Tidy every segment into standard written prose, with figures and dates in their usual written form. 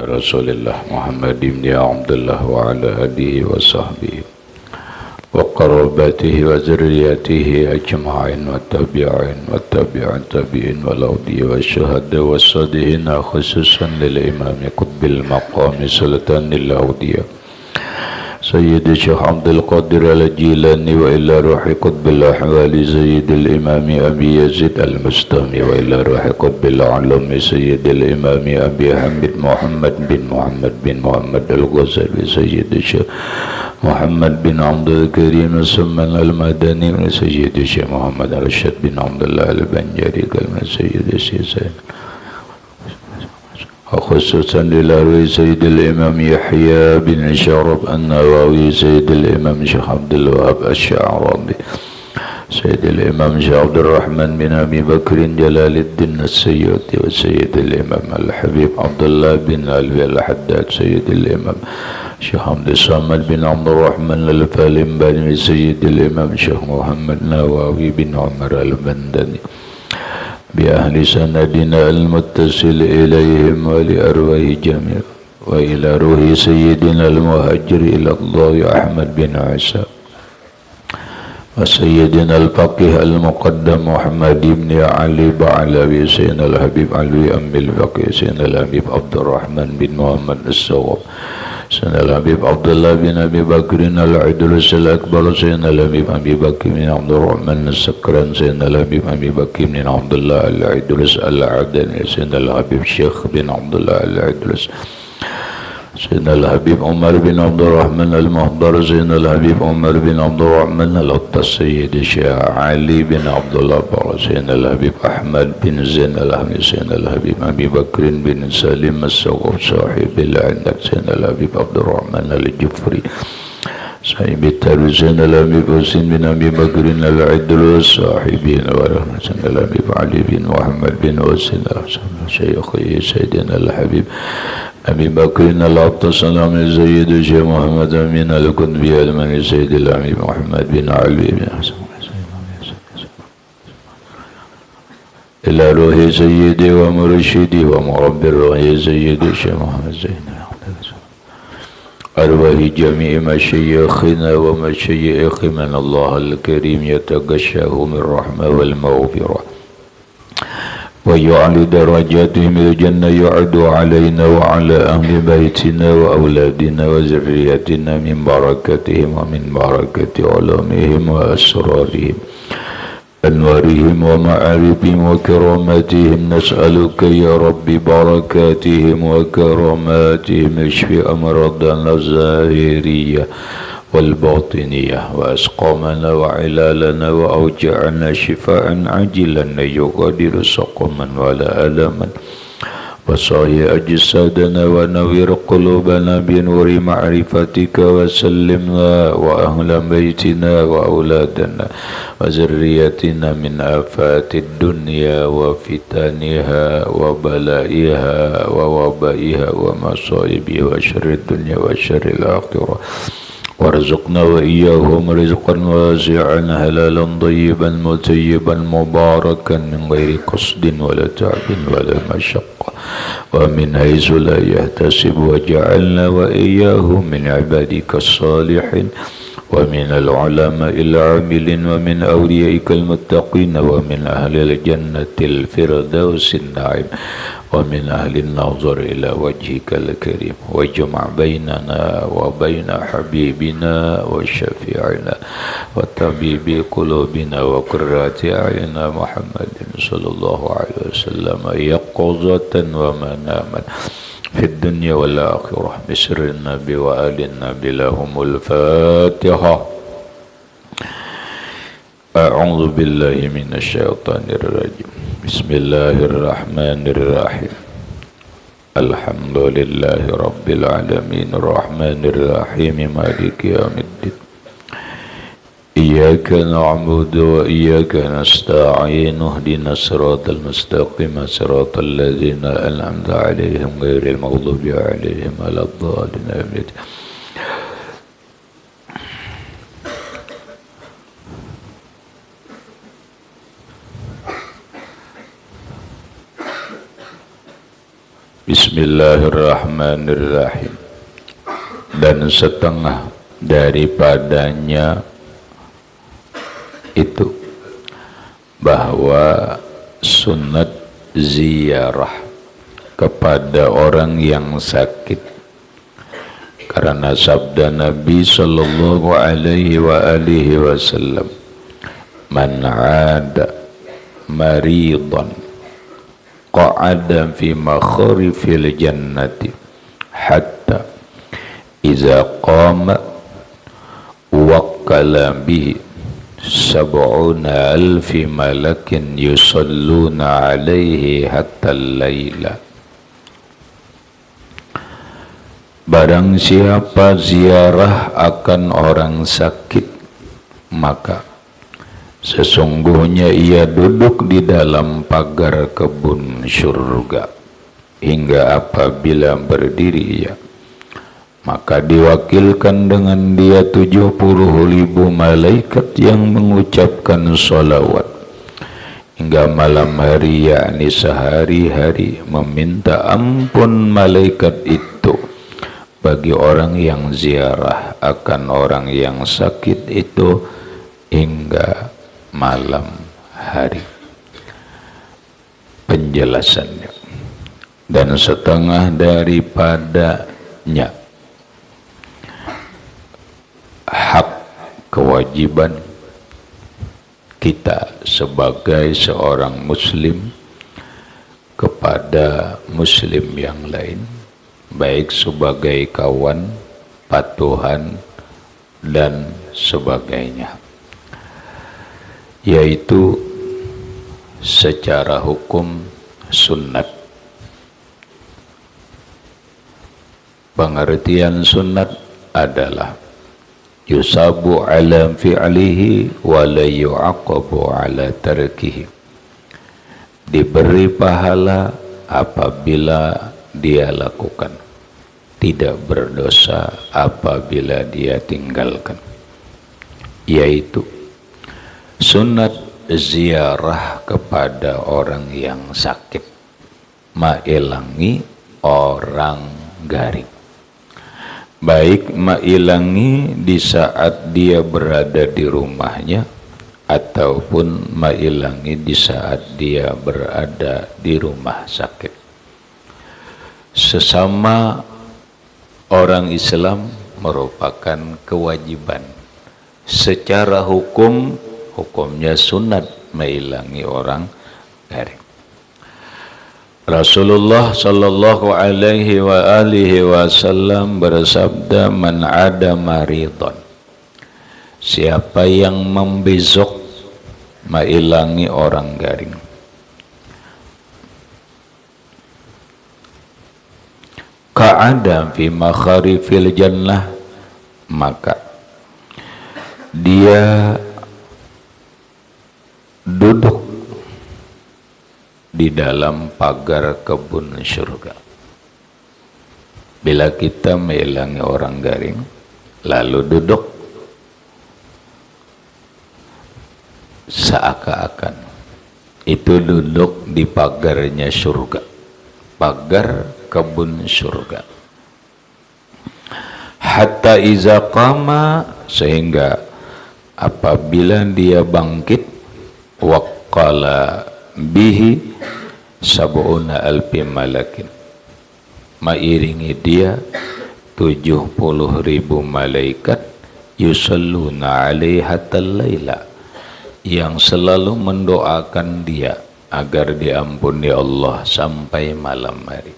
Rasulullah Muhammad bin Abdullah wa ala alihi wa sahbihi wa qarabatihi wa zurriyatihi ajma'in wa tabi'in wa tabi'in tabi'in wa lawdi wa syuhada wa sadihin khususan lil imami qutbil maqami sultanil awdiya Sayyidi Syekh Abdul Qadir al-Jilani wa ila ruhi qutbil ahwali Sayyidil imami Abi Yazid al-Mustami wa ila ruhi qutbil alami Sayyidil imami Abi Hamid Muhammad bin Muhammad al-Ghazali Sayyidi Syekh Muhammad bin Abdul Karim Summan al-Madani wa Sayyidi Syekh Muhammad al-Rashid bin Abdullah al-Banjari kalma Sayyidi Syekh خصوصا للروي سيد الإمام يحيى بن شرف النووي سيد الإمام شيخ عبد الوهاب الشعراني سيد الإمام شيخ عبد الرحمن بن أبي بكر جلال الدين السيوطي وسيد الإمام الحبيب عبد الله بن علوي الحداد سيد الإمام شيخ عبد الصمد بن عبد الرحمن الفالنباني سيد الإمام شيخ محمد نواوي بن عمر البندني بأهل سندنا المتصل إليهم ولأرواح جميع وإلى روح سيدنا المهاجر إلى الله أحمد بن عيسى وسيدنا الفقيه المقدم محمد بن علي بعلوي سيدنا الحبيب علوي أم الفقيه سيدنا الحبيب عبد الرحمن بن محمد الصواب سيدنا الحبيب عبد الله بن أبي بكر العدلس الأكبر سيدنا الحبيب أبي بكر بن عبد الرحمن السكران سيدنا الحبيب أبي بكر بن عبد الله العدلس العدني سيدنا الحبيب شيخ بن عبد الله العدلس سيدنا الحبيب عمر بن عبد الرحمن المهضر سيدنا الحبيب عمر بن عبد الرحمن الأطى سيد الشيخ علي بن عبد الله سيدنا الحبيب أحمد بن زين الحمد سيدنا الحبيب أبي بكر بن سالم السوق صاحب العندك سيدنا الحبيب عبد الرحمن الجفري صاحب التاريخ سيدنا الحبيب حسين بن أبي بكر العدل صاحبين سيدنا الحبيب علي بن محمد بن حسين شيخي سيدنا الحبيب أبي بكر العبد السلام الزيد الشيخ محمد أمين القطبي المني سيد الحبيب محمد بن علي بن حسن إلى روح سيدي ومرشدي ومربي الروح سيدي الشيخ محمد زين أرواح جميع مشايخنا ومشايخ من الله الكريم يتغشاه من الرحمة والمغفرة ويعلي درجاتهم الجنة يعد علينا وعلى أهل بيتنا وأولادنا وذريتنا من بركتهم ومن بركة علومهم وأسرارهم أنوارهم ومعارفهم وكراماتهم نسألك يا رب بركاتهم وكراماتهم اشف أمراضنا الظاهرية والباطنية وأسقامنا وعلالنا وأوجعنا شفاء عاجلا يغادر سقما ولا ألما وصايا أجسادنا ونوّر قلوبنا بنور معرفتك وسلمنا وأهل بيتنا وأولادنا وذريتنا من آفات الدنيا وفتنها وبلائها ووبائها ومصائبها وشر الدنيا وشر الآخرة وارزقنا وإياهم رزقا واسعا حلالا طيبا مطيبا مباركا من غير قصد ولا تعب ولا مشقة ومن حيث لا يحتسب وجعلنا وإياهم من عبادك الصالحين ومن العلماء العاملين ومن أوليائك المتقين ومن أهل الجنة الفردوس النعيم ومن أهل النظر إلى وجهك الكريم واجمع بيننا وبين حبيبنا وشفيعنا وطبيب قلوبنا وقرة أعيننا محمد صلى الله عليه وسلم يقظة ومناما في الدنيا والآخرة بسر النبي وآل النبي لهم الفاتحة أعوذ بالله من الشيطان الرجيم بسم الله الرحمن الرحيم الحمد لله رب العالمين الرحمن الرحيم مالك يوم الدين إياك نعبد وإياك نستعين اهدنا الصراط المستقيم صراط الذين أنعمت عليهم غير المغضوب عليهم ولا الضالين. بسم Bismillahirrahmanirrahim. Dan setengah daripadanya itu bahwa sunat ziarah kepada orang yang sakit, karena sabda Nabi sallallahu alaihi wasallam, man 'ada maridan qa'ada fi makharifil jannati hatta iza qama wakkala bihi sab'una alfi malakin yusalluna alaihi hatta layla. Barang siapa ziarah akan orang sakit, maka sesungguhnya ia duduk di dalam pagar kebun surga hingga apabila berdiri ia, maka diwakilkan dengan dia 70.000 malaikat yang mengucapkan sholawat hingga malam hari, yakni sehari-hari, meminta ampun malaikat itu bagi orang yang ziarah akan orang yang sakit itu hingga malam hari. Penjelasannya, dan setengah daripadanya hak kewajiban kita sebagai seorang muslim kepada muslim yang lain, baik sebagai kawan, patuhan, dan sebagainya, yaitu secara hukum sunnat. Pengertian sunnat adalah yusabu ala fi'lihi wa la yu'aqabu ala tarkihi, diberi pahala apabila dia lakukan, tidak berdosa apabila dia tinggalkan, yaitu sunat ziarah kepada orang yang sakit, mailangi orang garing, baik mailangi di saat dia berada di rumahnya ataupun mailangi di saat dia berada di rumah sakit. Sesama orang Islam merupakan kewajiban. Secara hukum, hukumnya sunat mailangi orang garing. Rasulullah sallallahu alaihi wasallam bersabda, man 'ada maridon, siapa yang membesok mailangi orang garing, ka'ada fi makharifil jannah, maka dia duduk di dalam pagar kebun surga. Bila kita mailangi orang garing lalu duduk, seakan-akan itu duduk di pagarnya surga, pagar kebun surga. Hatta iza qama, sehingga apabila dia bangkit, waqala bihi sab'una alfi malakin, mairingi dia 70.000 malaikat, yusalluna alaihi hatta laila, yang selalu mendoakan dia agar diampuni Allah sampai malam hari.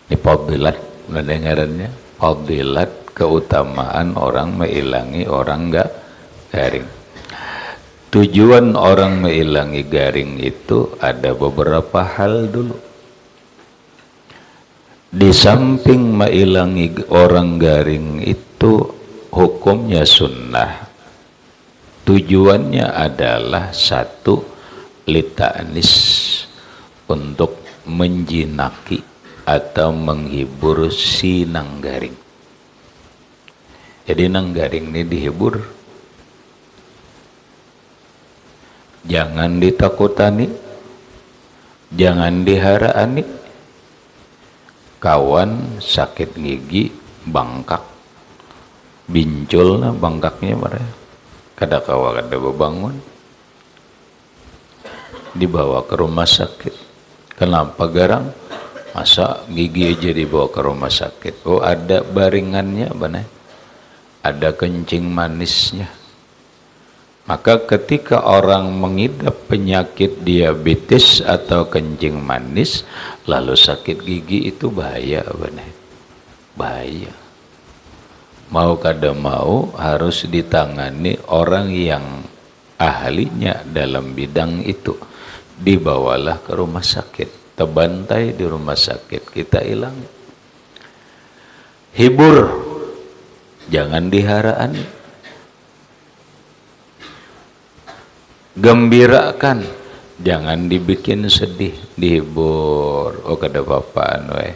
Ini fadilat, mendengarannya fadilat, keutamaan orang mailangi orang garing. Tujuan orang mailangi garing itu ada beberapa hal dulu. Di samping mailangi orang garing itu hukumnya sunnah. Tujuannya adalah satu, lita'nis, untuk menjinaki atau menghibur si nanggaring. Jadi nanggaring ini dihibur, jangan ditakutani, Jangan diharaan nih. Kawan sakit gigi, bangkak, bincul nah bangkaknya mereka. Kada kawa kada bebangun. Dibawa ke rumah sakit. Kenapa garang? Masa gigi aja dibawa ke rumah sakit? Oh ada baringannya benar. Ada kencing manisnya. Maka ketika orang mengidap penyakit diabetes atau kencing manis lalu sakit gigi itu bahaya benar. Bahaya. Mau kada mau harus ditangani orang yang ahlinya dalam bidang itu. Dibawalah ke rumah sakit, terbantai di rumah sakit, kita hilang. Hibur, jangan diharaan. Gembirakan, jangan dibikin sedih. Dihibur, oh kada apa-apaan we.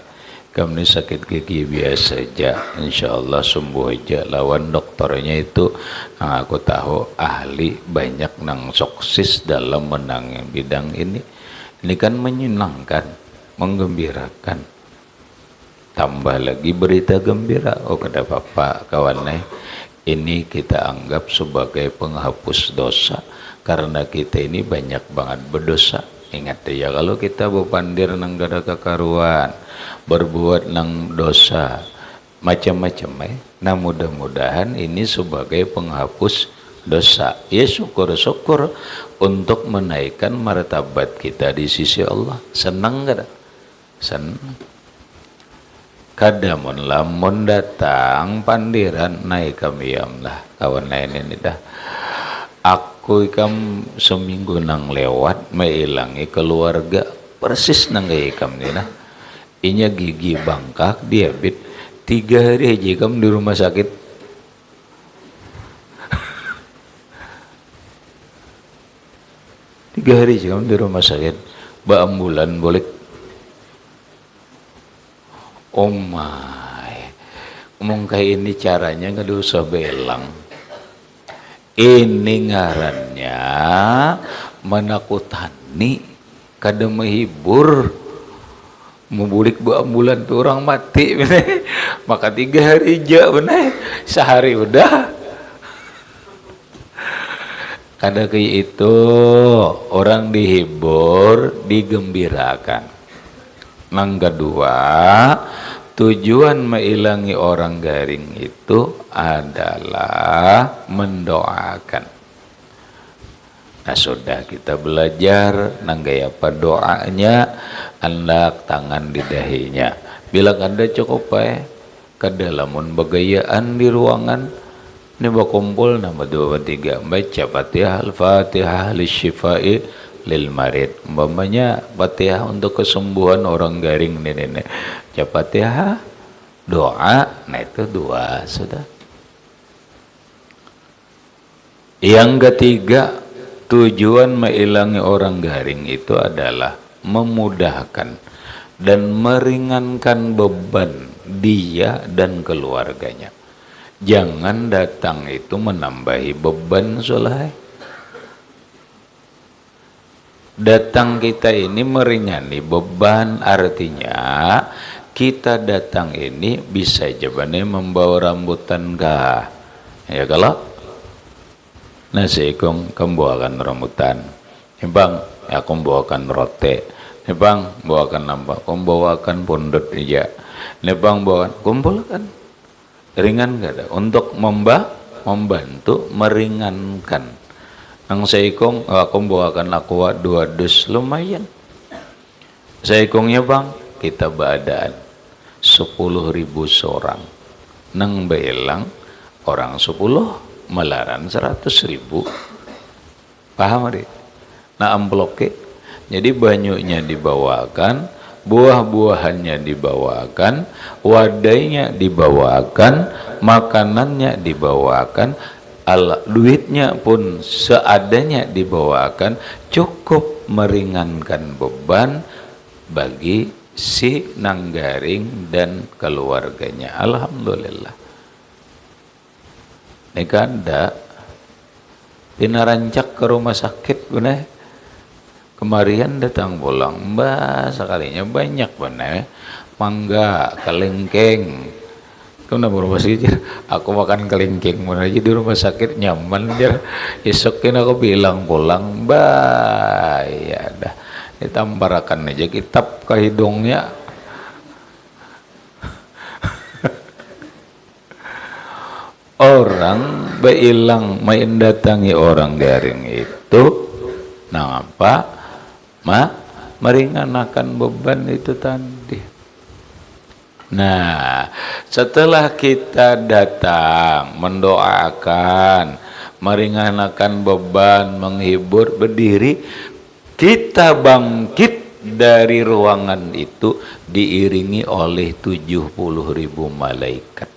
Kamu sakit gigi biasa aja, insya Allah sembuh aja. Lawan dokternya itu, aku tahu ahli banyak nang sukses dalam menang bidang ini. Ini kan menyenangkan, menggembirakan. Tambah lagi berita gembira, oh kada apa-apa kawan. Ini kita anggap sebagai penghapus dosa karena kita ini banyak banget berdosa. Ingat ya, kalau kita bepandir nang gada kekaruan, berbuat nang dosa macam-macam nah mudah-mudahan ini sebagai penghapus dosa. Ya syukur-syukur untuk menaikkan martabat kita di sisi Allah. Senang kada? Senang. Kadamun lamun datang pandiran naik kami lah kawan lain ini dah. Aku ikam seminggu nang lewat mailangi keluarga persis nang gaya ikam ni nah. Inya gigi bangkak diabetes 3 hari aja ikam di rumah sakit. Tiga hari aja kamu di rumah sakit. Beambulan boleh. Oh my. Ngomong kayak ini caranya nggak usah belang. Ini ngarannya menakutani, kada menghibur, membulik beambulan tuh orang mati, bener. Maka 3 hari aja, bener. Sehari udah. Kada kayak itu, orang dihibur, digembirakan. Yang kedua, tujuan mengilangi orang garing itu adalah mendoakan. Nah sudah kita belajar nanggay apa doanya, andak tangan di dahinya. Bila kada cukup kada lamun begayaan di ruangan, ini bakumpul nama 2 3 baca Fatihah Al-Fatihah lisyifai lil marid. Umpamanya Fatihah untuk kesembuhan orang garing nenek. Fatihah doa, nah itu 2 sudah. Yang ketiga, tujuan mengilangi orang garing itu adalah memudahkan dan meringankan beban dia dan keluarganya. Jangan datang itu menambahi beban soleh. Datang kita ini meringani beban, artinya kita datang ini bisa jabane membawa rambutan kah? Ya kalau nasi kong membawakan rambutan, bang, aku membawakan roti, bang, bawakan nambah, membawakan pondot aja, bang, bawakan kumpulkan, ringan gak ada untuk membantu meringankan. Nang seikong aku bawakan aqua 2 dus lumayan. Seikongnya bang, kita baadaan 10.000 seorang. Nang belang orang 10 melaran 100.000. Paham adik? Nah amploknya. Jadi banyaknya dibawakan, buah-buahannya dibawakan, wadainya dibawakan, makanannya dibawakan, duitnya pun seadanya dibawakan, cukup meringankan beban bagi si nanggaring dan keluarganya. Alhamdulillah. Ini kada tinarancak ke rumah sakit bener. Kemarian datang pulang, mbak sekalinya banyak bener, mangga, kelengkeng. Kena berubah sih, aku makan kelengkeng mana aja di rumah sakit nyaman jar. Esokin aku bilang pulang, mbak, ya dah, ditambarakan aja kitab ke hidungnya. Orang beilang main datangi orang garing itu, nah apa? Meringankan beban itu tadi. Nah, setelah kita datang mendoakan, meringankan beban, menghibur, berdiri, kita bangkit dari ruangan itu diiringi oleh 70.000 malaikat.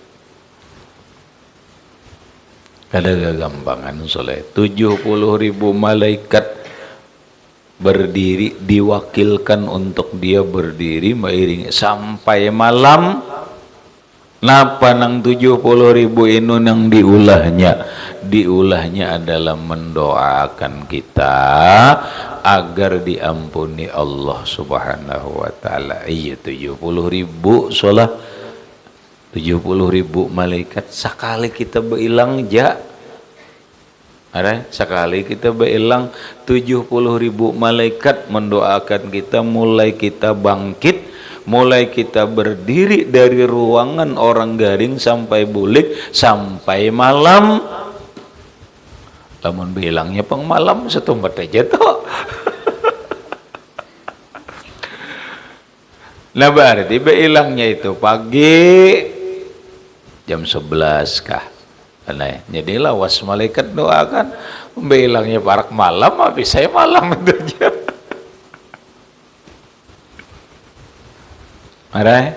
Kada gagampangan soleh. 70.000 malaikat berdiri, diwakilkan untuk dia berdiri mengiringi sampai malam. Napa nang 70.000 ini nang diulahnya adalah mendoakan kita agar diampuni Allah Subhanahu wa taala. Iya 70.000 solah, 70.000 malaikat sekali kita berilang ja. Ada sekali kita berilang 70.000 malaikat mendoakan kita, mulai kita bangkit, mulai kita berdiri dari ruangan orang garing sampai bulik sampai malam. Lamun bilangnya pang malam setumbat aja toh. Nah berarti beilangnya itu pagi jam 11 kah? Nah, jadi lawas malaikat doakan beilangnya parak malam, habis saya malam itu aja. Marah?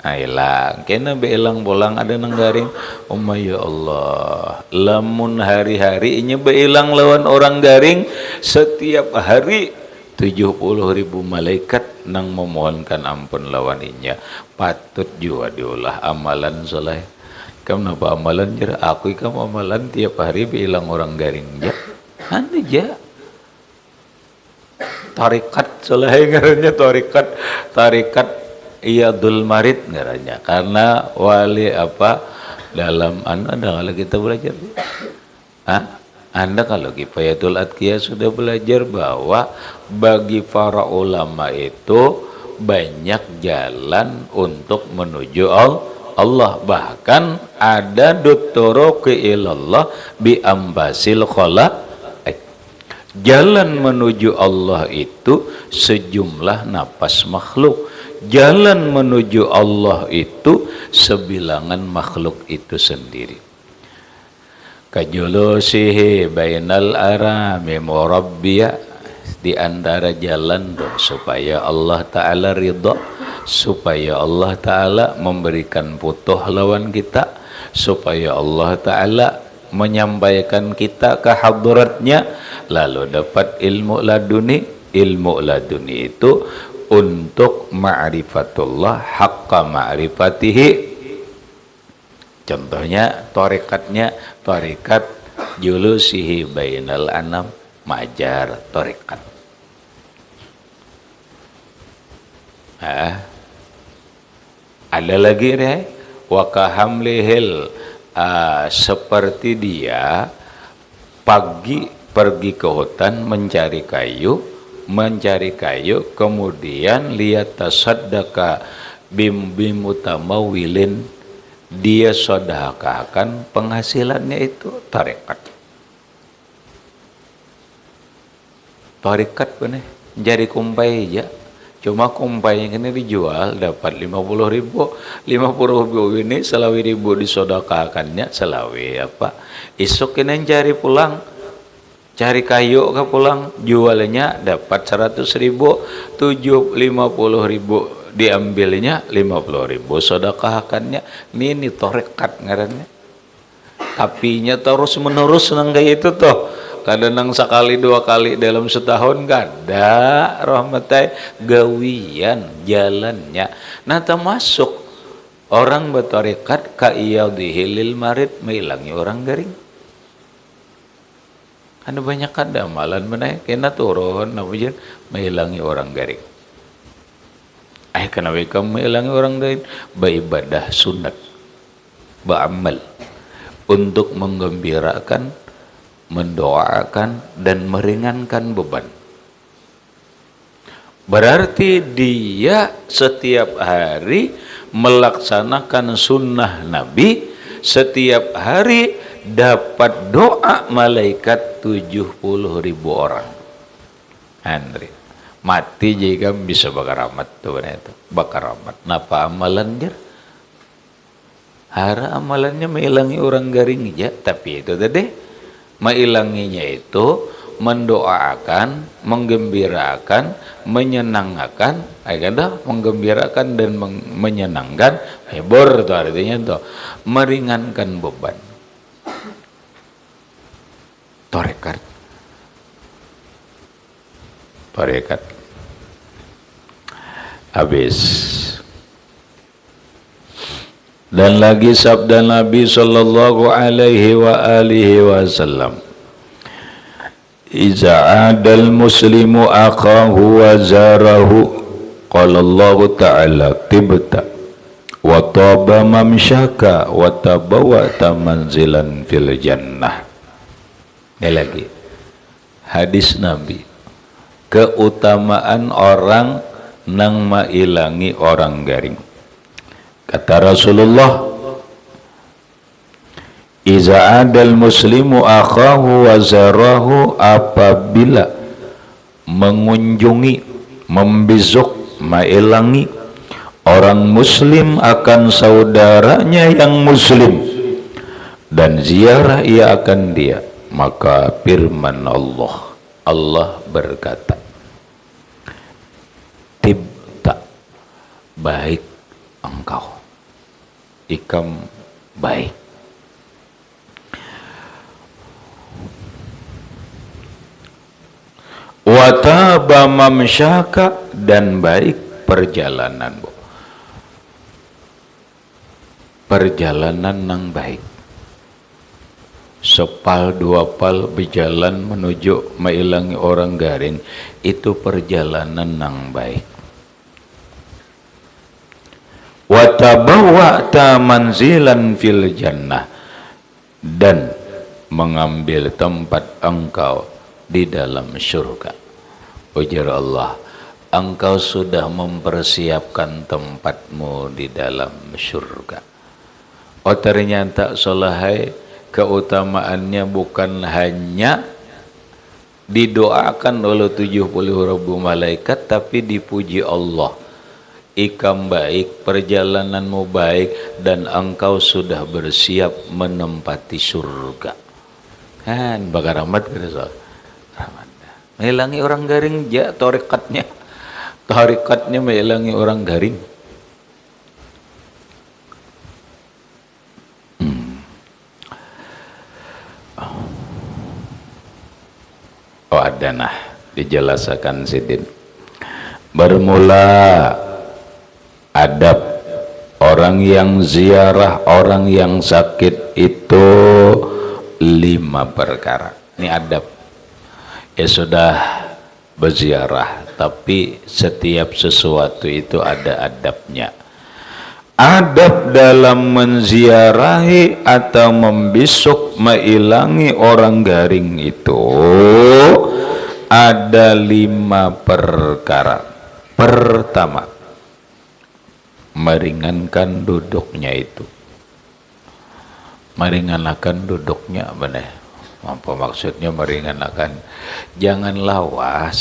Ailang, kena beilang bolang ada nang garing. Oh ya Allah, lamun hari-hari ini beilang lawan orang garing setiap hari 70.000 malaikat nang memohonkan ampun lawan inya. Patut juga diolah amalan soleh. Kamu napa amalan jera? Aku kamu amalan tiap hari bilang orang garing ja. Anu ja. Tarikat soleh ngarannya tarikat Iyadul Marid ngarannya. Karena wali apa dalam anda kalau kita belajar. Anda kalau Kifayatul Atqiyah sudah belajar bahwa bagi para ulama itu banyak jalan untuk menuju Allah, bahkan ada doktoro ke ilallah bi ambasil khala. Jalan menuju Allah itu sejumlah napas makhluk. Jalan menuju Allah itu sebilangan makhluk itu sendiri. Kajulusihi bainal arami murabbiya, di antara jalan supaya Allah Ta'ala ridha, supaya Allah Ta'ala memberikan putuh lawan kita, supaya Allah Ta'ala menyampaikan kita ke hadratnya, lalu dapat ilmu laduni. Ilmu laduni itu untuk ma'rifatullah haqqa ma'rifatihi. Contohnya tarekatnya tarekat julusihi bainal anam, majar tarekat. Ada lagi deh wakahamlihil, seperti dia pergi ke hutan mencari kayu, kemudian lihat tasaddaka bimutamawilin, dia sedekahkan penghasilannya itu tarekat bener, jadi kumpai aja. Cuma kumpai ini dijual dapat 50.000 ini selawi ribu disodakakannya selawi apa isuk ini cari pulang, cari kayu ke pulang, jualnya dapat 100.000, 50.000 diambilnya 50.000 sodakakannya. Ini torekat ngarannya. Tapi nya terus menerus nang kayak itu toh. Kadang sekali dua kali dalam setahun gak ada rahmatai gawian jalannya. Nah termasuk orang bertarekat ka iyadihil marid, menghilangi orang garing. Ada banyak ada amalan mana kena turun namanya menghilangi orang garing. Kenapa kamu menghilangi orang garing? Beribadah sunat, beramal untuk menggembirakan, mendoakan dan meringankan beban. Berarti dia setiap hari melaksanakan sunnah Nabi, setiap hari dapat doa malaikat 70.000 orang. Andre, mati jika bisa bakar amat tuh itu, bakar amat. Napa amalannya? Hara amalannya menghilangi orang garing aja, tapi itu tadi menghilanginya itu mendoakan, menggembirakan, menyenangkan, menggembirakan dan menyenangkan, hebor itu artinya itu meringankan beban. Torekat habis. Dan lagi sabda Nabi sallallahu alaihi wa alihi wasallam, iza adal muslimu akahu wa zarahu qala Allah ta'ala tibta wa taba mamsyaka wa tabawata manzilan fil jannah. Ini lagi hadis Nabi, keutamaan orang nang mailangi orang garing. Kata Rasulullah, iza adal muslimu akhahu wa zarahu, apabila mengunjungi, membisuk, mailangi orang muslim akan saudaranya yang muslim dan ziarah ia akan dia, maka firman Allah berkata, tibta, baik engkau, ikam baik. Wataba mamsyaka, dan baik perjalananmu, perjalanan nang baik. Sepal dua pal berjalan menuju mailangi orang garing, itu perjalanan nang baik. Watabawa'ta manzilan fil jannah, dan mengambil tempat engkau di dalam surga. Ujar Allah, engkau sudah mempersiapkan tempatmu di dalam surga. Oh ternyata solahai, keutamaannya bukan hanya didoakan oleh 70.000 malaikat, tapi dipuji Allah. Ikam baik, perjalananmu baik, dan engkau sudah bersiap menempati surga. Kan bakar rahmat kata soal rahmat. Menghilangi orang garing ya, torikatnya menghilangi orang garing. Oh ada nah, dijelaskan sidin. Bermula adab orang yang ziarah orang yang sakit itu 5 perkara. Ini adab. Ya sudah berziarah, tapi setiap sesuatu itu ada adabnya. Adab dalam menziarahi atau membisuk mailangi orang garing itu ada 5 perkara. Pertama, meringankan duduknya itu. Meringankan duduknya benar. Apa maksudnya meringankan? Jangan lawas.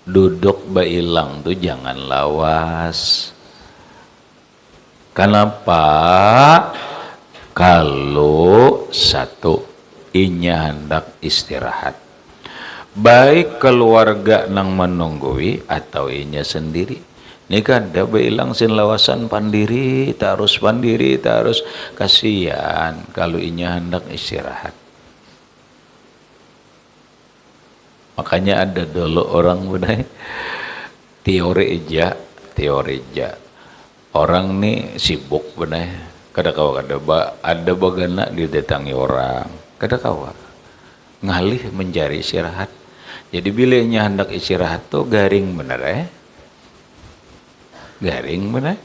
Duduk bailang tuh jangan lawas. Kenapa? Kalau satu, inya hendak istirahat. Baik keluarga nang menunggui atau inya sendiri. Ini kan ada bilang sin lawasan pandiri, tak harus kasihan kalau inya hendak istirahat. Makanya ada dulu orang budaya teori aja. Orang nih sibuk benar. Ada bagana didatangi orang. Kada kawa. ngalih mencari istirahat. Jadi bilanya hendak istirahat tuh garing bener ya. Garing bener.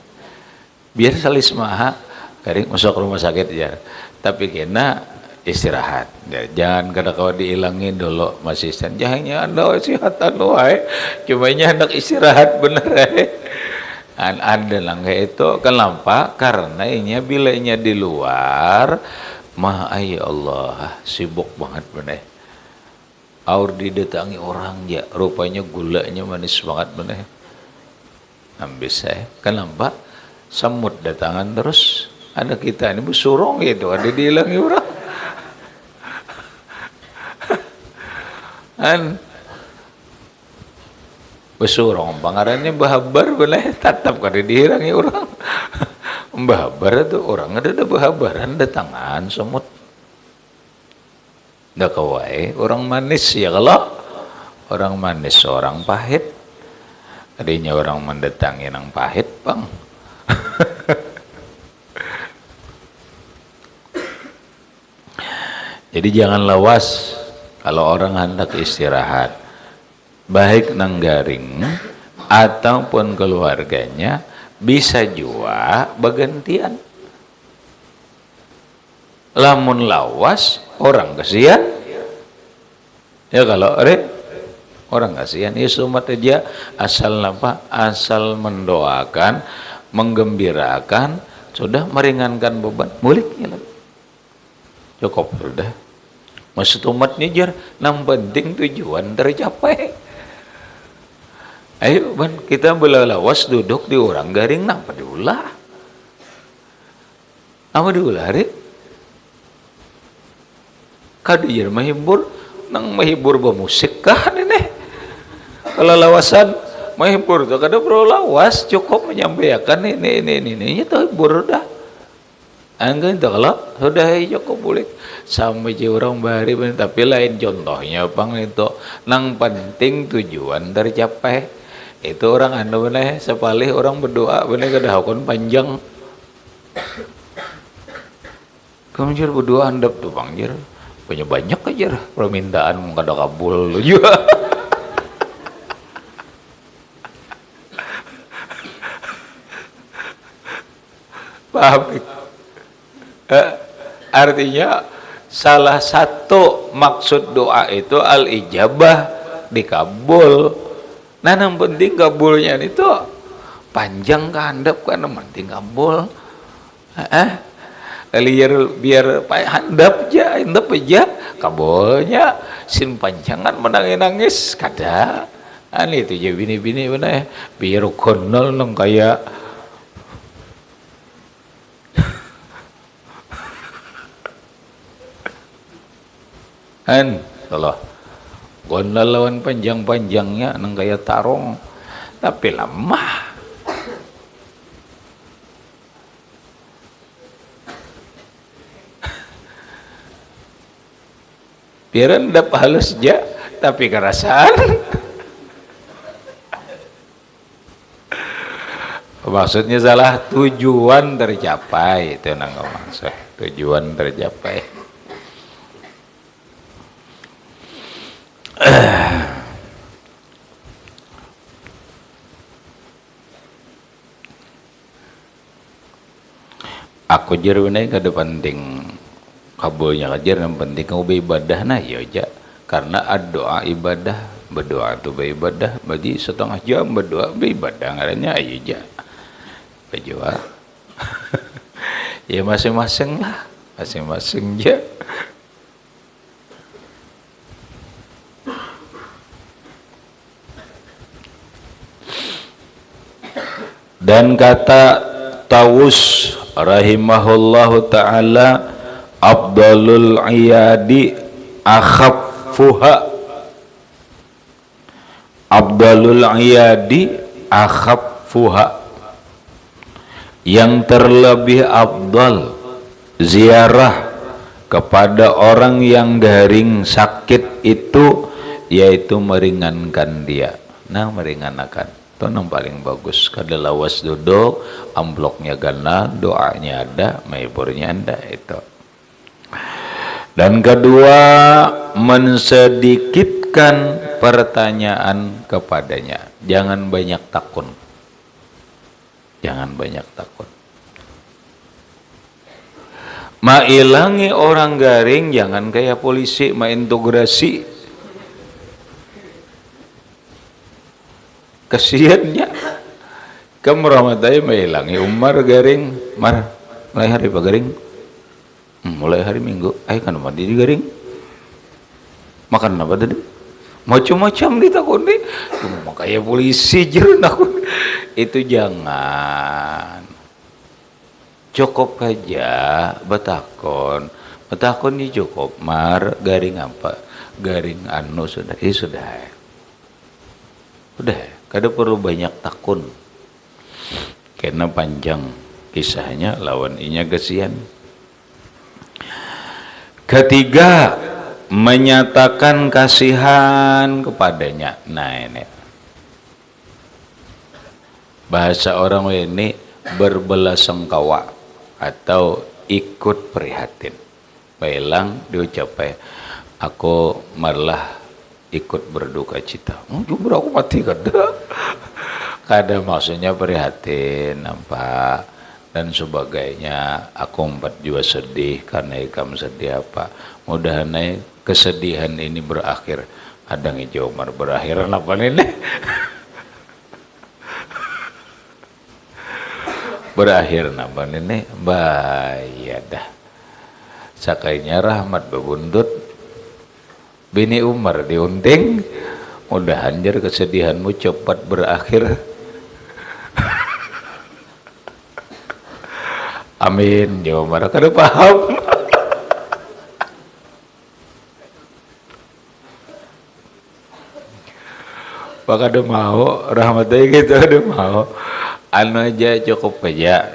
Biar salis maha garing masuk rumah sakit ya. Tapi kena istirahat. Ya, jangan kada kau diilangin dulu masih istirahat. Jangan anda istirahat wae. Cuma hendak istirahat bener ya. Ada langkah itu kenapa? Karena ini bilanya di luar mah ay Allah sibuk banget bener. Aur didatangi orang ya, rupanya gulanya manis banget bener. Ambis saya. Kenapa? Semut datangan terus. Ada kita ini bersurong gitu, ada dihilangi orang. Kan bersurong pangarannya bahabar bener, tetap kada dihilangi orang. Bahabar itu orang ada bahabaran datangan semut. Dah kawai orang manis ya, kalau orang manis orang pahit. Adanya orang mendatangi yang pahit bang. Jadi jangan lawas kalau orang hendak istirahat, baik nang garing ataupun keluarganya bisa juga bergantian. Lamun lawas orang kasihan ya, kalau orang kasihan ya, sumat aja asal apa, asal mendoakan, menggembirakan, sudah meringankan beban muliknya cukup sudah. Maksud umatnya jar, yang penting tujuan tercapai. Ayo ban kita belalawas duduk di orang garing napa diulah. Apa diulah hari? Kadu jar mahibur, nang mahibur bermusik kah ini? Kalau lawasan mahibur tuh kada perlu lawas, cukup menyampaikan ini itu hibur dah. Angin itu kalau sudah cukup boleh sama je orang bahari, tapi lain contohnya bang itu nang penting tujuan tercapai. Itu orang anda benar sepalih orang berdoa benar kedahukun panjang. Kamu jar berdoa handap tuh bang jar punya banyak aja permintaan kada kabul juga. Paham? Artinya salah satu maksud doa itu al-ijabah, dikabul. Nah yang penting kabulnya itu panjang kehandap kan, yang penting kabul. Biar handap aja kabulnya sin panjangan menangis kada. Itu aja bini-bini benar biar konol nang kayak kalau gondal lawan panjang-panjangnya nang kayak tarong tapi lemah. Biar ndap halus aja tapi kerasaan. Maksudnya salah, tujuan tercapai itu nang maksud tujuan tercapai. Aku jar benar kada penting kabulnya ajar, yang penting kau beribadah nah ya aja, karena doa ibadah, berdoa tu beribadah, bagi setengah jam berdoa beribadah ngaranya aja aja berdoa. Ya masing-masing lah, masing-masing aja. Dan kata Tawus rahimahullahu ta'ala, afdalul iyadi akhaffuha, afdalul iyadi akhaffuha, yang terlebih afdal ziarah kepada orang yang garing sakit itu yaitu meringankan dia. Nah meringankan itu yang paling bagus. Kada lawas duduk, amploknya gana, doanya ada, maiburnya ada itu. Dan kedua, mensedikitkan pertanyaan kepadanya. Jangan banyak takun. Jangan banyak takun. Mailangi orang garing, jangan kayak polisi maintegrasi. Kasihannya. Kamu rahmatai mailangi Umar garing, mar mulai hari apa garing? Mulai hari Minggu, kan mandi di garing. Makan apa tadi? Macam-macam ditakuni. Cuma kayak polisi jer nakun. Itu jangan. Cukup aja betakon. Betakon ini cukup. Mar garing apa? Garing anu sudah. Sudah. Udah, kada perlu banyak takun. Karena panjang kisahnya lawan inya kesian. Ketiga, menyatakan kasihan kepadanya. Nah ini bahasa orang ini berbelasungkawa atau ikut prihatin. Bailang diucapkan, aku malah ikut berduka cita. Jumlah aku mati kada maksudnya prihatin nampak dan sebagainya. Aku juga sedih karena ikam sedih apa. Mudah-mudahan kesedihan ini berakhir. Ada ngijau Umar berakhir apa ini? Berakhir apa ini? Bayadah. Sakainya rahmat bebundut. Bini Umar diunting. Mudah anjar kesedihanmu cepat berakhir. Amin. Ya Umar kada paham. Pak ada mau rahmatnya gitu ada mau. Anu aja cukup aja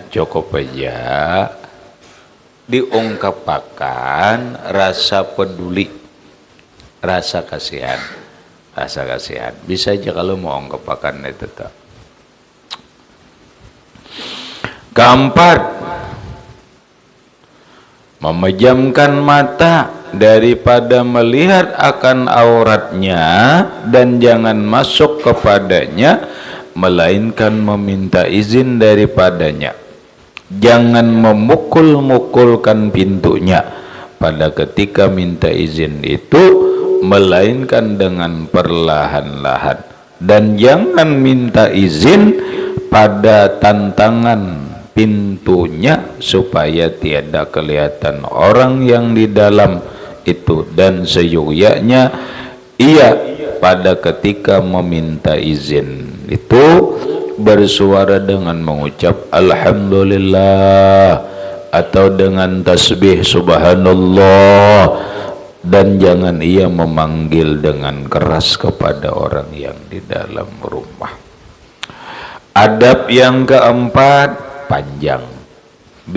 diungkapkan rasa peduli, rasa kasihan. Bisa aja kalau mau ungkapkan itu tak. Keempat, memejamkan mata daripada melihat akan auratnya dan jangan masuk kepadanya, melainkan meminta izin daripadanya. Jangan memukul-mukulkan pintunya pada ketika minta izin itu, melainkan dengan perlahan-lahan. Dan jangan minta izin pada tantangan pintunya supaya tiada kelihatan orang yang di dalam itu. Dan seyogyanya ia pada ketika meminta izin itu bersuara dengan mengucap alhamdulillah atau dengan tasbih subhanallah, dan jangan ia memanggil dengan keras kepada orang yang di dalam rumah. Adab yang keempat, panjang. B,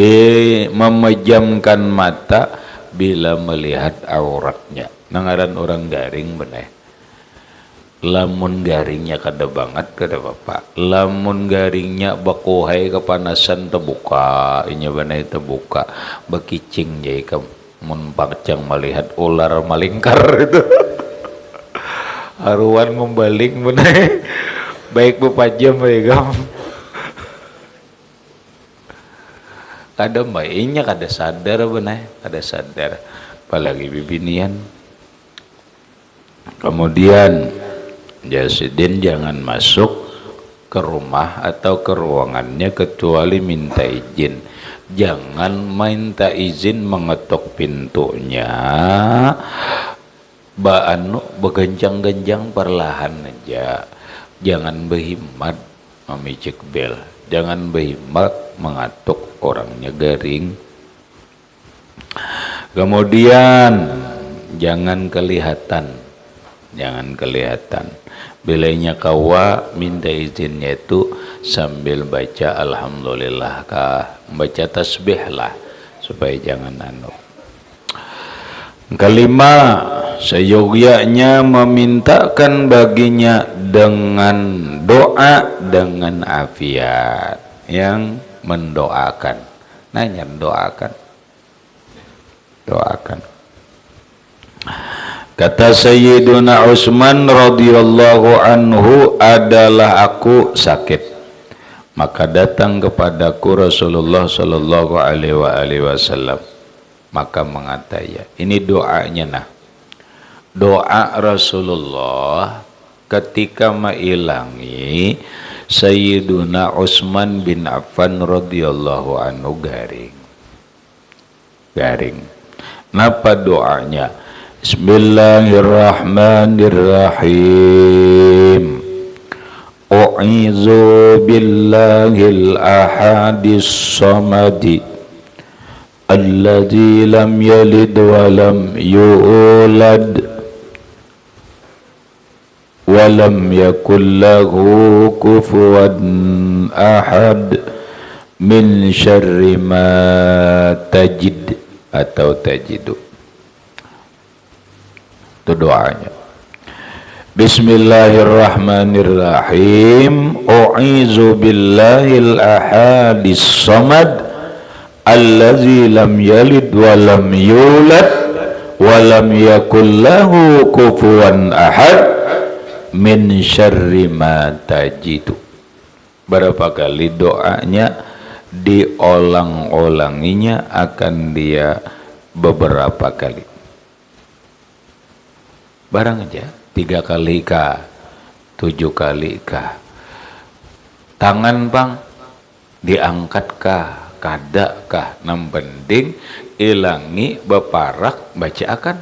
memejamkan mata bila melihat auratnya. Nangaran orang garing bener. Lamun garingnya kada banget kada bapak. Lamun garingnya bakuhai kepanasan terbuka, inya bener terbuka. Bekicing jai ke mun pacang melihat ular malingkar itu. Haruan membaling bener. Baik bepajam mereka. Kada mainnya kada sadar bener, kada sadar. Apalagi bibinian. Kemudian Jasidin jangan masuk ke rumah atau ke ruangannya kecuali minta izin. Jangan minta izin mengetuk pintunya. Begenjang-genjang perlahan aja. Jangan berhimmat memicik bel. Jangan berhimmat mengatuk orangnya garing. Kemudian jangan kelihatan. Bilanya kawa minta izinnya itu sambil baca alhamdulillah kah, baca tasbih lah supaya jangan anu. Kelima, seyogyanya memintakan baginya dengan doa dengan afiat, yang mendoakan. Nanya doakan. Kata Sayyiduna Utsman radhiyallahu anhu, adalah aku sakit, maka datang kepadaku Rasulullah sallallahu alaihi wasallam, maka mengatakan, ini doanya nah. Doa Rasulullah ketika mailangi Sayyiduna Utsman bin Affan radhiyallahu anhu garing. Napa doanya? Bismillahirrahmanirrahim. U'izu billahil ahadis samadi alladzi lam yalid wa lam yulad wa lam yakul lahu kufuwan ahad min syarri ma tajid atau tajidu. Itu doanya. Bismillahirrahmanirrahim. U'izu billahil ahadis samad allazi lam yalid wa lam yulad wa lam yakul lahu kufuwan ahad min syarri ma tajidu. Berapa kali doanya diolang-olanginya akan dia beberapa kali. Barang aja 3 kali kah, 7 kali kah, tangan bang diangkat kah, kada kah, nam penting ilangi beparak baca akan.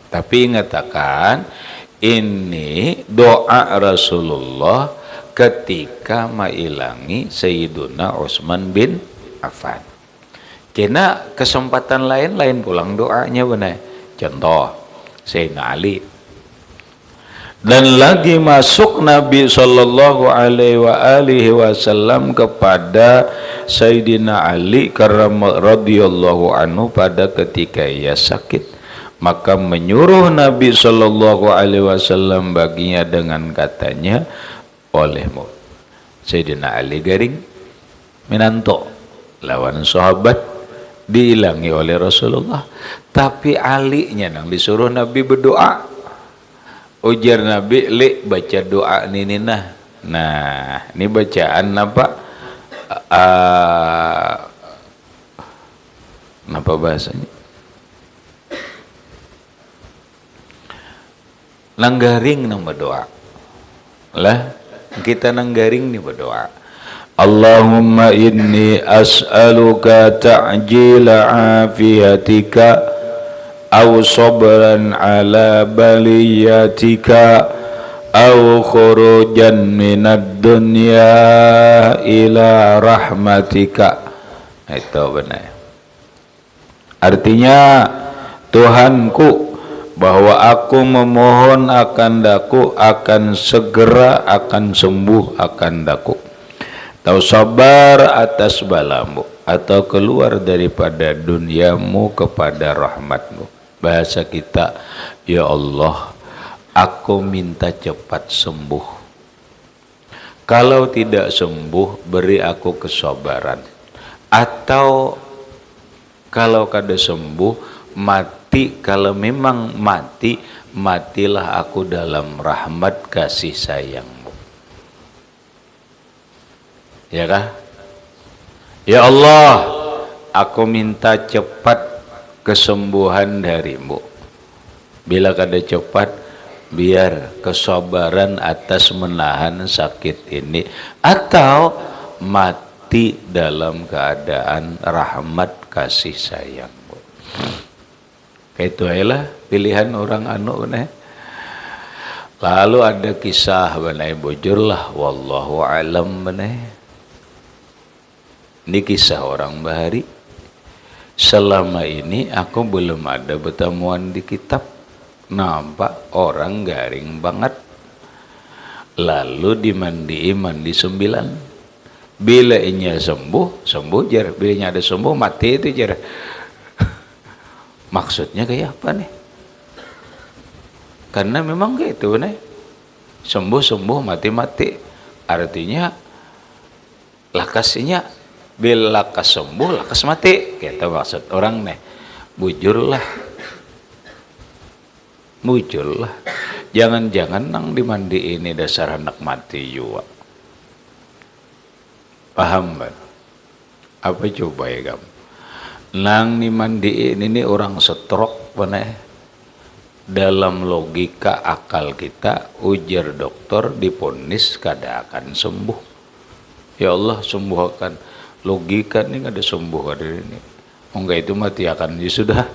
Tapi ingatakan ini doa Rasulullah ketika mailangi Sayyiduna Utsman bin Affan. Kena kesempatan lain pulang doanya benar. Contoh Sayyidina Ali, dan lagi masuk Nabi sallallahu alaihi wasallam kepada Sayyidina Ali radhiyallahu anhu pada ketika ia sakit, maka menyuruh Nabi sallallahu alaihi wasallam baginya dengan katanya, olehmu Sayyidina Ali garing minanto lawan sahabat diilangi oleh Rasulullah, tapi Ali-nya nang disuruh Nabi berdoa. Ujar Nabi, "Li baca doa ini nah." Nah, ini bacaan apa? Apa bahasanya? Nanggaring nang berdoa. Lah, kita nanggaring nih berdoa. Allahumma inni as'aluka ta'jila afiyatika aw sabran ala baliyatika aw khurujan minad dunya ila rahmatika. Itu benar. Artinya, Tuhanku, bahwa aku memohon akan daku akan segera akan sembuh akan daku, atau sabar atas balamu, atau keluar daripada duniamu kepada rahmatmu. Bahasa kita, ya Allah, aku minta cepat sembuh. Kalau tidak sembuh, beri aku kesabaran. Atau kalau kada sembuh, mati. Kalau memang mati, matilah aku dalam rahmat kasih sayang. Ya kah? Ya Allah, aku minta cepat kesembuhan darimu. Bila kada cepat, biar kesabaran atas menahan sakit ini, atau mati dalam keadaan rahmat kasih sayangmu. Itu adalah pilihan orang anu benar. Lalu ada kisah benar bujur lah, wallahu alam benar. Ini kisah orang bahari. Selama ini aku belum ada pertemuan di kitab. Nampak orang garing banget. Lalu mandi 9. Bila inya sembuh jar. Bila inya ada sembuh, mati itu jar. Maksudnya kayak apa nih? Karena memang kayak itu nih. Sembuh, mati. Artinya lakasnya bila lakas sembuh, lakas mati. Kita maksud orang nih, bujurlah Muncul lah. Jangan-jangan nang dimandi ini dasar anak mati juga. Paham kan? Apa coba ya kamu? Nang dimandi ini orang stroke mana? Dalam logika akal kita, ujar dokter diponis kada akan sembuh. Ya Allah sembuhkan. Logika ini ada sembuh ada ini. Enggak itu mati akan ya sudah.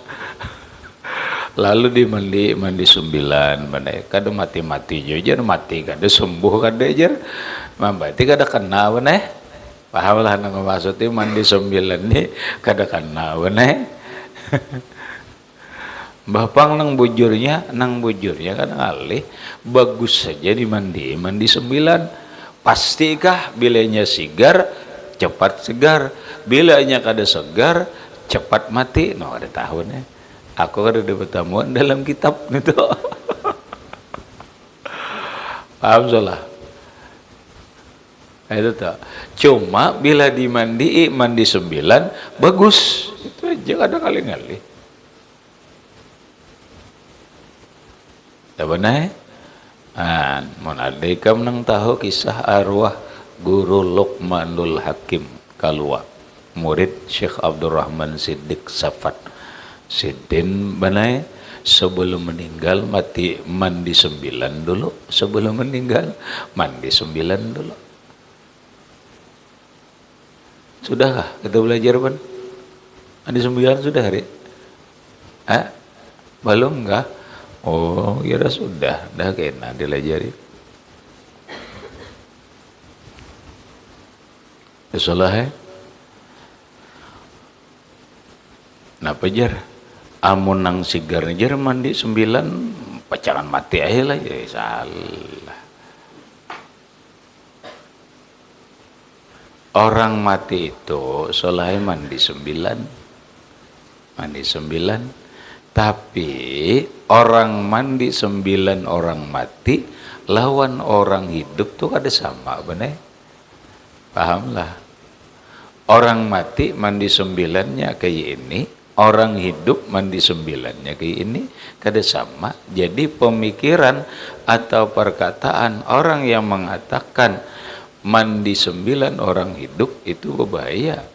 Lalu mandi 9 mana? Kada mati aja mati kada sembuh kada aja. Berarti kada kena mana? Paham lah nang maksudnya mandi 9 ni kada kena mana? Bapang nang bujurnya kan ngalih bagus saja mandi 9. Pastikah bilanya sigar cepat segar, bilanya kada segar cepat mati? No ada tahunnya. Aku ada pertemuan dalam kitab itu. Paham salah? Itu tak. Cuma bila mandi 9 bagus. Itu aja ada kali-kali. Benar? Monadikam nang tahu kisah arwah Guru Luqmanul Hakim Kalwa, murid Syekh Abdurrahman Siddiq Safat. Sidin benar? Sebelum meninggal mandi 9 dulu. Sebelum meninggal mandi 9 dulu. Sudahkah kita belajar pun? Mandi 9 sudah hari? Belum enggak? Oh, ya sudah, dah kena dilajari. Salah Napa jar? Amun nang sigar jar mandi 9 pacangan mati aja lah ya salah. Orang mati itu soleh mandi 9. Mandi 9. Tapi orang mandi 9 orang mati lawan orang hidup tuh kada sama bener. Pahamlah. Orang mati mandi 9-nya kayak ini, orang hidup mandi 9-nya kayak ini, kada sama. Jadi pemikiran atau perkataan orang yang mengatakan mandi 9 orang hidup itu berbahaya.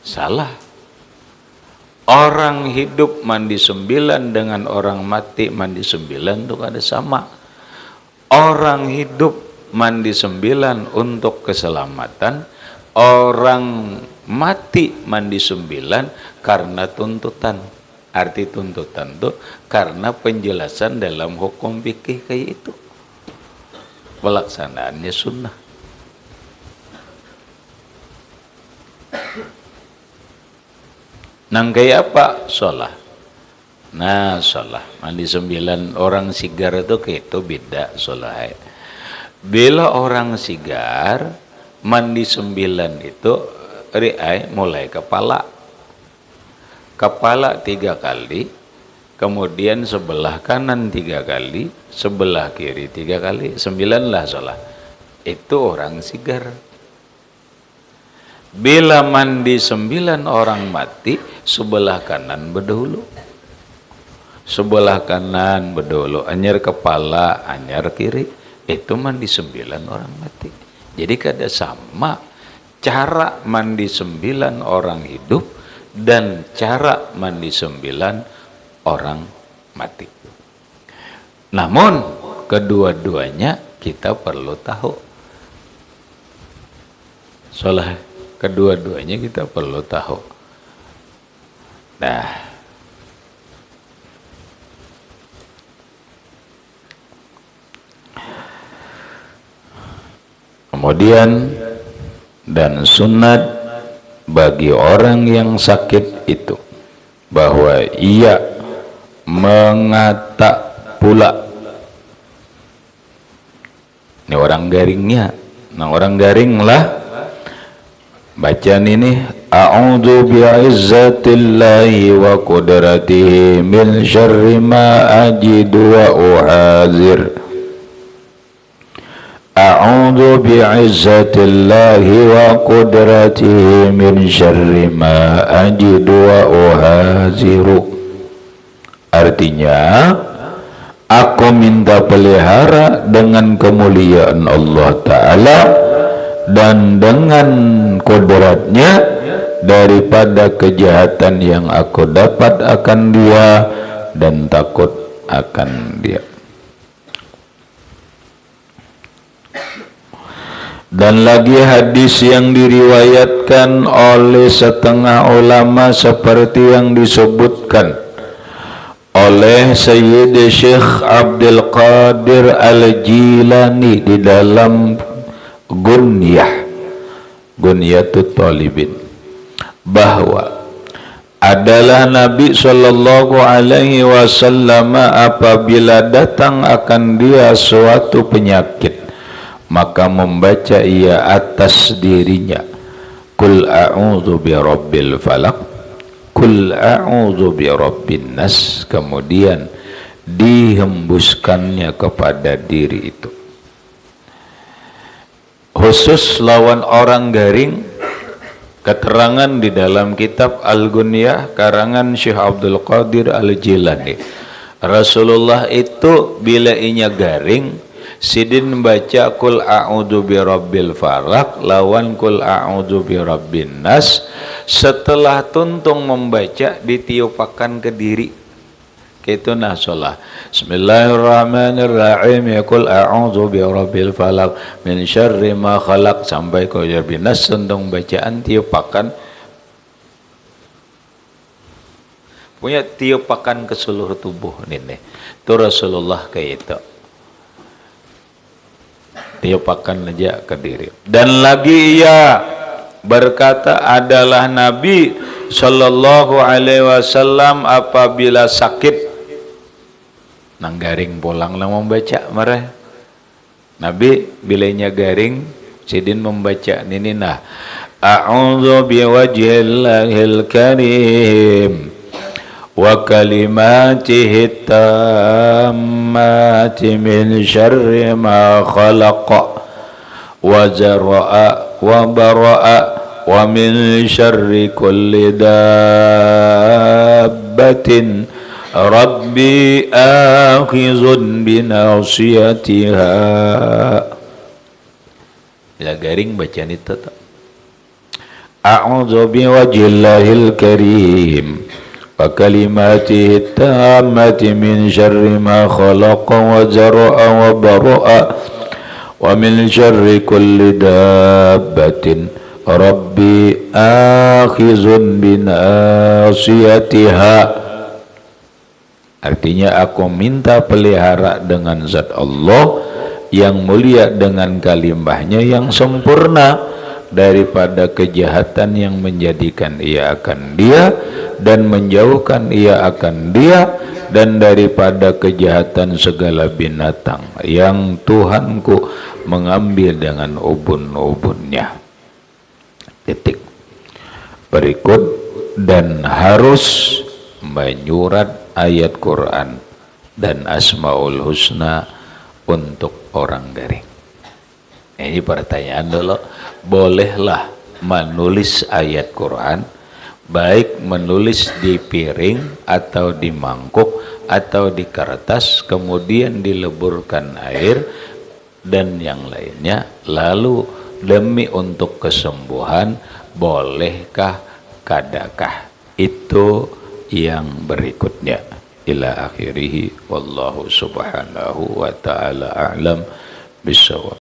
Salah. Orang hidup mandi 9 dengan orang mati mandi 9 itu kada sama. Orang hidup mandi 9 untuk keselamatan, orang mati mandi 9 karena tuntutan. Arti tuntutan itu karena penjelasan dalam hukum fikih kayak itu. Pelaksanaannya sunnah. Nang kayak apa? Sholah. Nah, sholah. Mandi 9 orang sigar itu kayak itu beda sholah. Bila orang sigar mandi 9 itu mulai kepala. Kepala 3 kali, kemudian sebelah kanan 3 kali, sebelah kiri 3 kali, 9 lah sholah. Itu orang sigar. Bila mandi 9 orang mati, sebelah kanan berdahulu. Sebelah kanan berdahulu, anyar kepala, anyar kiri. Itu mandi 9 orang mati. Jadi kada sama cara mandi 9 orang hidup dan cara mandi 9 orang mati. Namun kedua-duanya kita perlu tahu. Soalnya kedua-duanya kita perlu tahu. Nah, kemudian dan sunat bagi orang yang sakit itu bahwa ia mengata pula. Ini orang garingnya. Nah, orang garing lah bacaan ini, a'udzu bi'izzatillahi wa qudratihi min syarri ma ajidu wa uhadzir. a'udzu bi'izzatillahi wa qudratihi min syarri ma ajidu wa uhaziru. Artinya, aku minta pelihara dengan kemuliaan Allah Ta'ala dan dengan kodratnya daripada kejahatan yang aku dapat akan dia dan takut akan dia. Dan lagi hadis yang diriwayatkan oleh setengah ulama seperti yang disebutkan oleh Sayyid Syekh Abdul Qadir Al-Jilani di dalam Gunyatut Talibin, bahwa adalah Nabi Sallallahu Alaihi Wasallam apabila datang akan dia suatu penyakit, maka membaca ia atas dirinya Qul a'udzu birabbil falaq, Qul a'udzu birabbin nas, kemudian dihembuskannya kepada diri itu. Khusus lawan orang garing, keterangan di dalam kitab Al-Gunyah karangan Syekh Abdul Qadir Al-Jilani, Rasulullah itu bila inya garing sidin baca Qul a'udzu birabbil falaq lawan Qul a'udzu birabbin nas, setelah tuntung membaca ditiupakan ke diri itu nasolah Bismillahirrahmanirrahim, ya Qul a'udzu birabbil falaq min syarri ma khalaq sampai ke birabbin nas, tuntung bacaan tiupakan punya tiupakan ke seluruh tubuh ini itu Rasulullah kayak itu tiupakan aja ke diri. Dan lagi ia berkata adalah Nabi Sallallahu Alaihi Wasallam apabila sakit nang garing pulang lah membaca marah. Nabi bilanya garing sidin membaca nini nah a'udzu biwajhillahil karim wa kalimatihi tammati min syarri ma khalaqa wa zara'a wa bara'a wa min syarri kulli dabbatin rabbi akhizun binasiyatiha. Bila garing bacaan itu a'udzu biwajhillahil karim wa kalimatihi tammati min syarri ma khalaqa wa zara'a wa bara'a wa min syarri kulli dabbatin rabbi akhizun binasiyatiha. Artinya aku minta pelihara dengan zat Allah yang mulia dengan kalimahnya yang sempurna daripada kejahatan yang menjadikan ia akan dia dan menjauhkan ia akan dia, dan daripada kejahatan segala binatang yang Tuhanku mengambil dengan ubun-ubunnya. Titik. Berikut, dan harus menyurat ayat Quran dan Asmaul Husna untuk orang garing. Ini pertanyaan dulu, bolehlah menulis ayat Quran, baik menulis di piring atau di mangkuk atau di kertas, kemudian dileburkan air dan yang lainnya, lalu demi untuk kesembuhan, bolehkah kadakah? Itu yang berikutnya. Ila akhirih, wallahu subhanahu wa ta'ala a'lam bisawab.